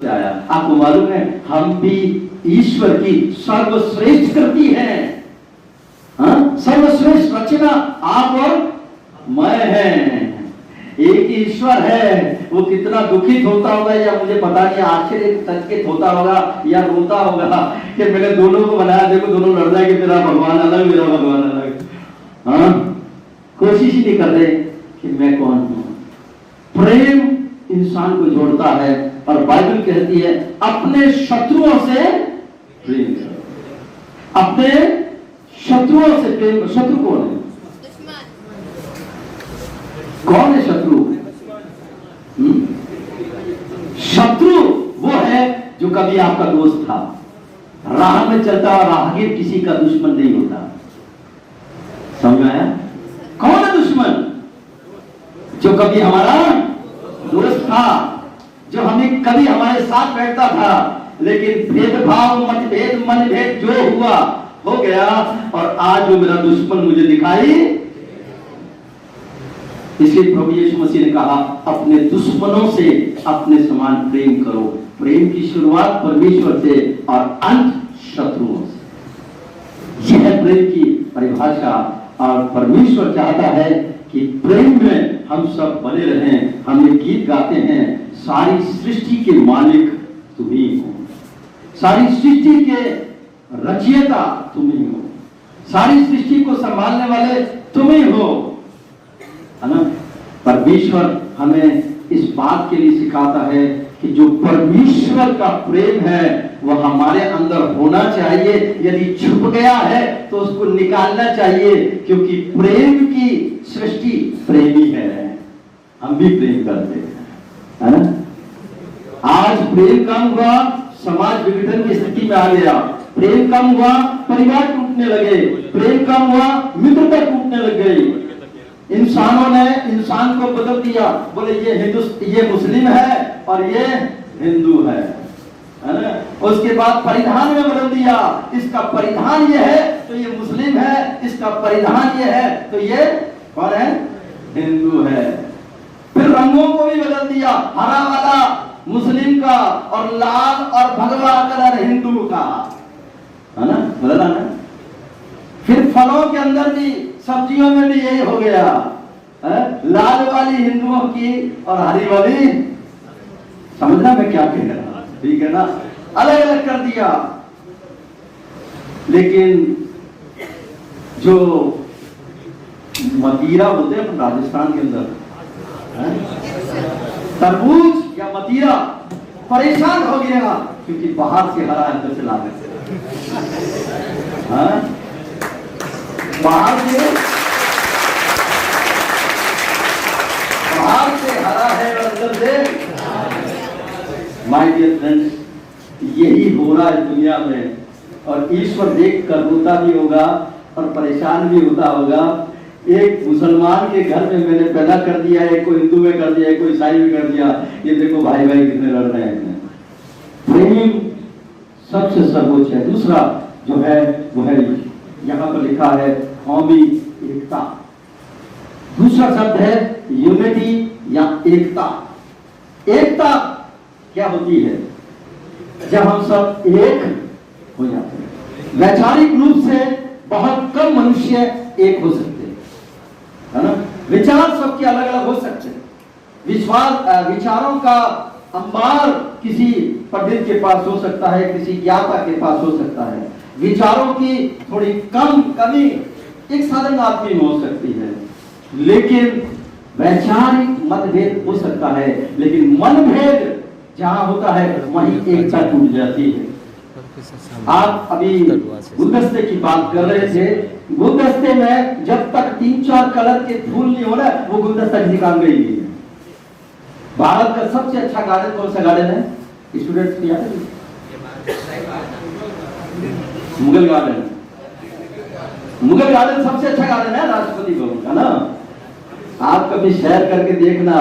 आया। आपको मालूम है हम भी ईश्वर की सर्वश्रेष्ठ कृति हैं। सर्वश्रेष्ठ रचना आप और मैं हैं। एक ही ईश्वर है, वो कितना दुखित होता होगा या मुझे पता नहीं, आश्चर्यचकित होता होगा या रोता होगा कि मैंने दोनों को बनाया, देखो दोनों लड़ रहे कि तेरा भगवान अलग मेरा भगवान अलग। कोशिश ही नहीं कर रहे कि मैं कौन हूं। प्रेम इंसान को जोड़ता है और बाइबल कहती है अपने शत्रुओं से प्रेम करो। अपने शत्रुओं से प्रेम करो। शत्रु कौन है? कौन है शत्रु? शत्रु वो है जो कभी आपका दोस्त था, राह में चलता और राहगीर किसी का दुश्मन नहीं होता। समझ में आया? कौन है दुश्मन? जो कभी हमारा दोस्त था, जो हमें कभी हमारे साथ बैठता था, लेकिन भेदभाव मतभेद मनभेद जो हुआ हो गया और आज जो मेरा दुश्मन मुझे दिखाई। इसलिए प्रभु यीशु मसीह ने कहा अपने दुश्मनों से अपने समान प्रेम करो। प्रेम की शुरुआत परमेश्वर से और अंत शत्रुओं से। यह प्रेम की परिभाषा। और परमेश्वर चाहता है कि प्रेम में हम सब बने रहें। हम एक गीत गाते हैं, सारी सृष्टि के मालिक तुम ही हो, सारी सृष्टि के रचयिता तुम ही हो, सारी सृष्टि को संभालने वाले तुम ही हो, है ना। परमेश्वर हमें इस बात के लिए सिखाता है कि जो परमेश्वर का प्रेम है वह हमारे अंदर होना चाहिए। यदि छुप गया है तो उसको निकालना चाहिए, क्योंकि प्रेम की सृष्टि प्रेमी है। हम भी प्रेम करते हैं, है ना। आज प्रेम कम हुआ, समाज विघटन की स्थिति में आ गया। प्रेम कम हुआ, परिवार टूटने लगे। प्रेम कम हुआ, मित्रता टूटने लग गई। इंसानों ने इंसान को बदल दिया। बोले ये मुस्लिम है और ये हिंदू है ना। उसके बाद परिधान में बदल दिया, इसका परिधान ये है तो ये मुस्लिम है, इसका परिधान ये है तो ये कौन है? हिंदू है। फिर रंगों को भी बदल दिया, हरा वाला मुस्लिम का और लाल और भगवा कलर हिंदू का, है ना। बदला ना। फिर फलों के अंदर भी, सब्जियों में भी यही हो गया, लाल वाली हिंदुओं की और हरी वाली, समझना मैं क्या कह रहा, ठीक है ना, अलग अलग कर दिया। लेकिन जो मदिरा होते हैं राजस्थान के अंदर, तरबूज या मदिरा, परेशान हो गया क्योंकि बाहर से हरा अंदर से लाल है। बाहर से हरा है और अंदर से। माय डियर फ्रेंड्स, यही हो रहा है दुनिया में। और ईश्वर देख कर रोता भी होगा और परेशान भी होता होगा। एक मुसलमान के घर में मैंने पैदा कर दिया है, कोई हिंदू में कर दिया है, कोई ईसाई में कर दिया। ये देखो भाई भाई कितने लड़ रहे हैं। प्रेम सबसे सर्वोच्च है। दूसरा जो है वो है, यहाँ पर लिखा है कौमी एकता। दूसरा शब्द है यूनिटी या एकता। एकता क्या होती है? जब हम सब एक हो जाते हैं। वैचारिक रूप से बहुत कम मनुष्य एक हो सकते हैं, है ना। विचार सबके अलग अलग हो सकते हैं। विचारों का अंबार किसी पंडित के पास हो सकता है, किसी ज्ञाता के पास हो सकता है। विचारों की थोड़ी कमी एक साधारण आदमी में हो सकती है। लेकिन वैचारिक मतभेद हो सकता है, लेकिन मनभेद जहां होता है वहीं एकता टूट जाती है। आप अभी गुलदस्ते की बात कर रहे थे। गुलदस्ते में जब तक 3-4 कलर के फूल नहीं हो रहा, वो गुलदस्ता किसी काम का ही नहीं है। भारत का सबसे अच्छा गार्डन कौन सा गार्डन है? स्टूडेंट्स को याद है? मुगल गार्डन। मुगल गार्डन सबसे अच्छा गार्डन है, राष्ट्रपति भवन का ना। आप कभी सैर करके देखना,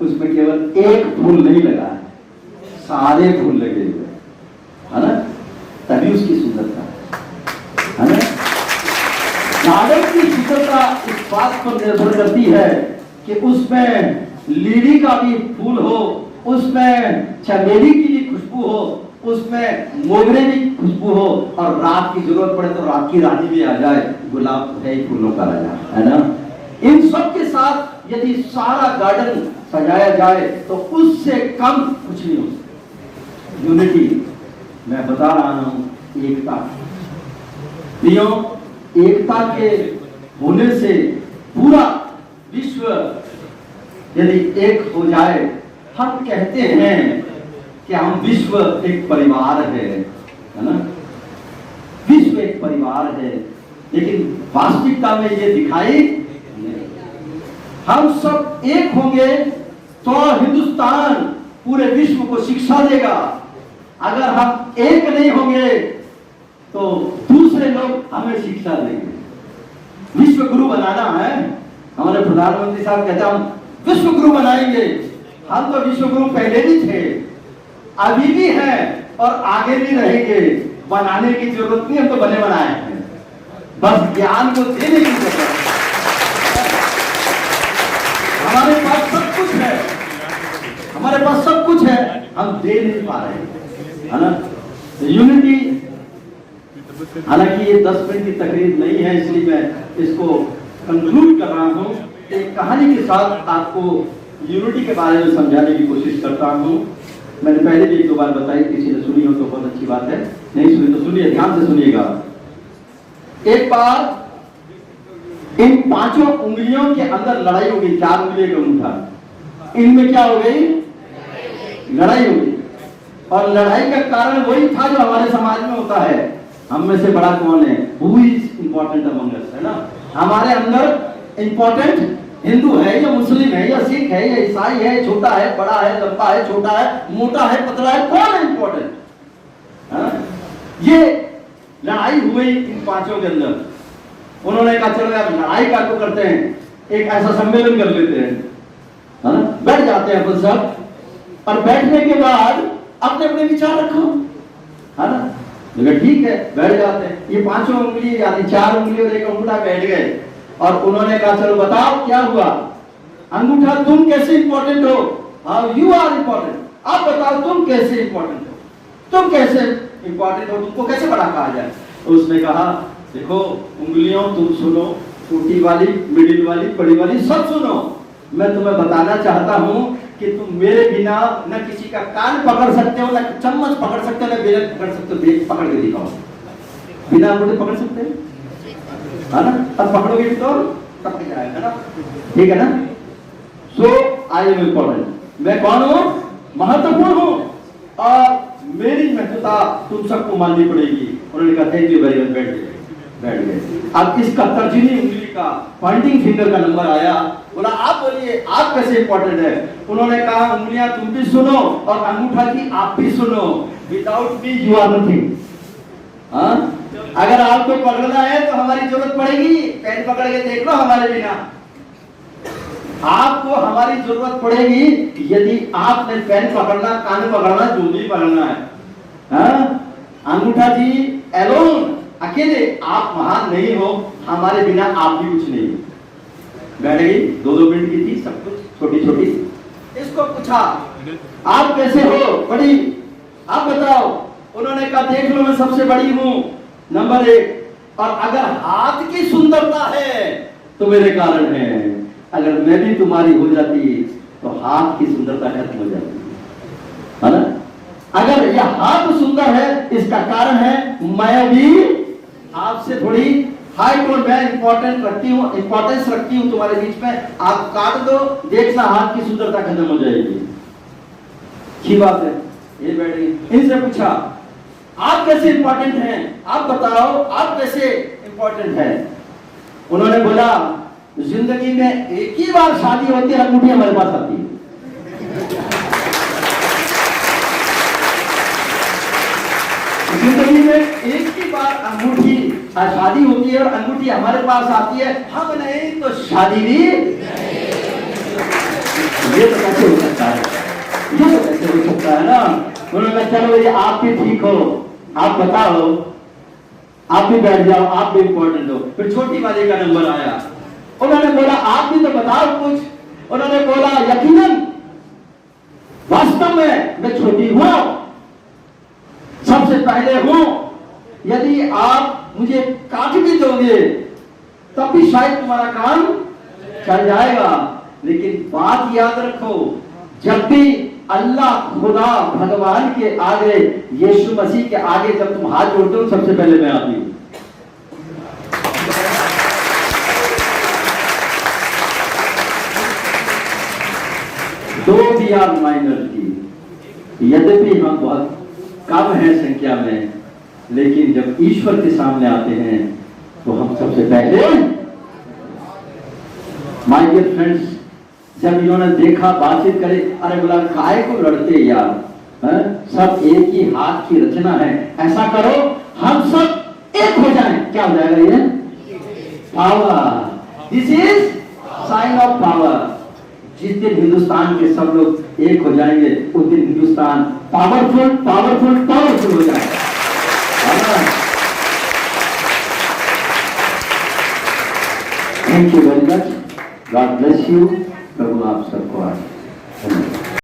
उसमें केवल एक फूल नहीं लगा है, सारे फूल लगे हुए, है ना। तभी उसकी सुंदरता है ना। गार्डन की सुंदरता इस बात पर निर्भर करती है कि उसमें लीली का भी फूल हो, उसमें चमेली की भी खुशबू खुशबू हो, उसमें मोगरे की खुशबू हो, और रात की जरूरत पड़े तो रात की रानी भी आ जाए, गुलाब है ही फूलों का राजा, है ना। इन सब के साथ यदि सारा गार्डन सजाया जाए तो उससे कम कुछ नहीं हो सकता। यूनिटी, मैं बता रहा हूं, एकता। प्रियो, एकता के होने से पूरा विश्व यदि एक हो जाए, हम कहते हैं कि हम विश्व एक परिवार है ना, विश्व एक परिवार है, लेकिन वास्तविकता में ये दिखाई नहीं। हम सब एक होंगे तो हिंदुस्तान पूरे विश्व को शिक्षा देगा। अगर हम एक नहीं होंगे तो दूसरे लोग हमें शिक्षा देंगे। विश्व गुरु बनाना है, हमारे प्रधानमंत्री साहब कहते हैं हम विश्व गुरु बनाएंगे। हम तो विश्व गुरु पहले भी थे, अभी भी हैं और आगे भी रहेंगे। बनाने की जरूरत नहीं, हम तो बने बनाए हैं, बस ज्ञान को देने की जरूरत है। हमारे पास सब कुछ है, हमारे पास सब कुछ है, हम दे नहीं पा रहे हैं, है ना। यूनिटी, हालांकि ये 10 मिनट की तकरीर नहीं है, इसलिए मैं इसको कंक्लूड कर रहा हूं। एक कहानी के साथ आपको यूनिटी के बारे में समझाने की कोशिश करता हूं। मैंने पहले भी 1-2 बार बताई, किसी ने सुनी हो तो बहुत अच्छी बात है, नहीं सुनी तो सुनिए, ध्यान से सुनिएगा। एक बार इन 5 उंगलियों के अंदर लड़ाई हो गई, 4 उंगलियों का अंगूठा, इनमें क्या हो गई, लड़ाई हो गई। और लड़ाई का कारण वही था जो हमारे समाज में होता है, हम में से बड़ा कौन है, हु इज इंपॉर्टेंट अमंग अस, है ना। हमारे अंदर इंपॉर्टेंट हिंदू है या मुस्लिम है या सिख है या ईसाई है, छोटा है बड़ा है, लंबा है छोटा है, मोटा है पतला है, कौन है इंपॉर्टेंट, है ना। ये लड़ाई हुई इन 5 के अंदर। उन्होंने कहा चलो यार लड़ाई का तो करते हैं, एक ऐसा सम्मेलन कर लेते हैं, है ना। बैठ जाते हैं अपन सब, और बैठने के बाद अपने अपने विचार रखो, है ना। ठीक है, बैठ जाते हैं। ये 5 उंगली यानी 4 उंगली और 1 अंगूठा बैठ गए, और उन्होंने कहा चलो बताओ क्या हुआ। अंगूठा, तुम कैसे इंपॉर्टेंट हो, हाउ यू आर इंपॉर्टेंट, आप बताओ तुम कैसे इंपॉर्टेंट हो, तुम कैसे इंपॉर्टेंट हो, तुमको कैसे बड़ा कहा जाए। तो उसने कहा देखो उंगलियों, तुम सुनो, छोटी वाली, मिडिल वाली, बड़ी वाली, सब सुनो। मैं तुम्हें बताना चाहता हूं कि तुम मेरे बिना न किसी का कान पकड़ सकते हो, न चम्मच पकड़ सकते हो, न बेलन पकड़ सकते हो। देख पकड़ के दिखाओ, बिना अंगूठे पकड़ सकते हैं, है ना। अब पकड़ोगे तो टपक जाएगा, है ना, ठीक है ना। सो आई एम इंपॉर्टेंट, मैं कौन हूं, महत्वपूर्ण हूं, और मेरी महत्वता तुम सबको माननी पड़ेगी। उन्होंने कहा थैंक यू वेरी मच, बैठ गए, बैठ गए। अब इसका तर्जनी उंगली का, पॉइंटिंग फिंगर का नंबर आया। बोला आप बोलिए आप कैसे इंपॉर्टेंट है। उन्होंने कहा उंगलियां तुम भी सुनो और अंगूठा की आप भी सुनो, without me you are nothing. हाँ, अगर आपको पकड़ना है तो हमारी जरूरत पड़ेगी, पेन पकड़ के देख लो हमारे बिना। आपको हमारी जरूरत पड़ेगी यदि आपने पेन पकड़ना, कान पकड़ना, जो भी पकड़ना है। हाँ? अंगूठा जी एलोन, अकेले आप महान नहीं हो, हमारे बिना आप भी कुछ नहीं। बैठ गई, 2-2 मिनट की थी, सब कुछ छोटी छोटी। इसको पूछा आप कैसे हो, बड़ी, आप बताओ। उन्होंने कहा देख लो मैं सबसे बड़ी हूं, नंबर 1। और अगर हाथ की सुंदरता है तो मेरे कारण है, अगर मैं भी तुम्हारी हो जाती तो हाथ की सुंदरता खत्म हो जाती, है ना। अगर यह हाथ सुंदर है, इसका कारण है मैं भी आपसे थोड़ी हाइट और मैं इंपॉर्टेंस रखती हूं तुम्हारे बीच में। आप काट दो, देखना हाथ की सुंदरता खत्म हो जाएगी। अच्छी बात है, ये बैठ गई। इनसे पूछा आप कैसे इंपॉर्टेंट हैं, आप बताओ आप कैसे इंपॉर्टेंट हैं। उन्होंने बोला जिंदगी में एक ही बार शादी होती है, अंगूठी हमारे पास आती है। जिंदगी में एक ही बार अंगूठी शादी होती है और अंगूठी हमारे पास आती है, हम नहीं तो शादी भी। ये तो कैसे हो सकता है, ये तो कैसे हो सकता है ना। उन्होंने कहा चलो ये आप भी ठीक हो, आप बताओ, आप भी बैठ जाओ, आप भी इंपॉर्टेंट हो। फिर छोटी वाली का नंबर आया। उन्होंने बोला आप भी तो बताओ कुछ। उन्होंने बोला यकीनन वास्तव में मैं छोटी हूं, पहले हूं, यदि आप मुझे काट भी दोगे तब भी शायद तुम्हारा काम चल जाएगा। लेकिन बात याद रखो, जब भी अल्लाह खुदा भगवान के आगे, यीशु मसीह के आगे जब तुम हाथ जोड़ते हो, सबसे पहले मैं आती हूं। दो भी आप माइनॉरिटी, यद्यपि हम बहुत कम है संख्या में, लेकिन जब ईश्वर के सामने आते हैं तो हम सबसे पहले। माय डियर फ्रेंड्स, जब इन्होंने देखा, बातचीत करे, अरे बोला काय को लड़ते यार, सब एक ही हाथ की रचना है, ऐसा करो हम सब एक हो जाएं। क्या हो जाएगा ये? Power. This is sine of power. जिस दिन हिंदुस्तान के सब लोग एक हो जाएंगे, उस दिन हिंदुस्तान पावरफुल पावरफुल पावरफुल हो जाएगा। Thank you very much. God bless you. प्रभु आप सबको आशीष।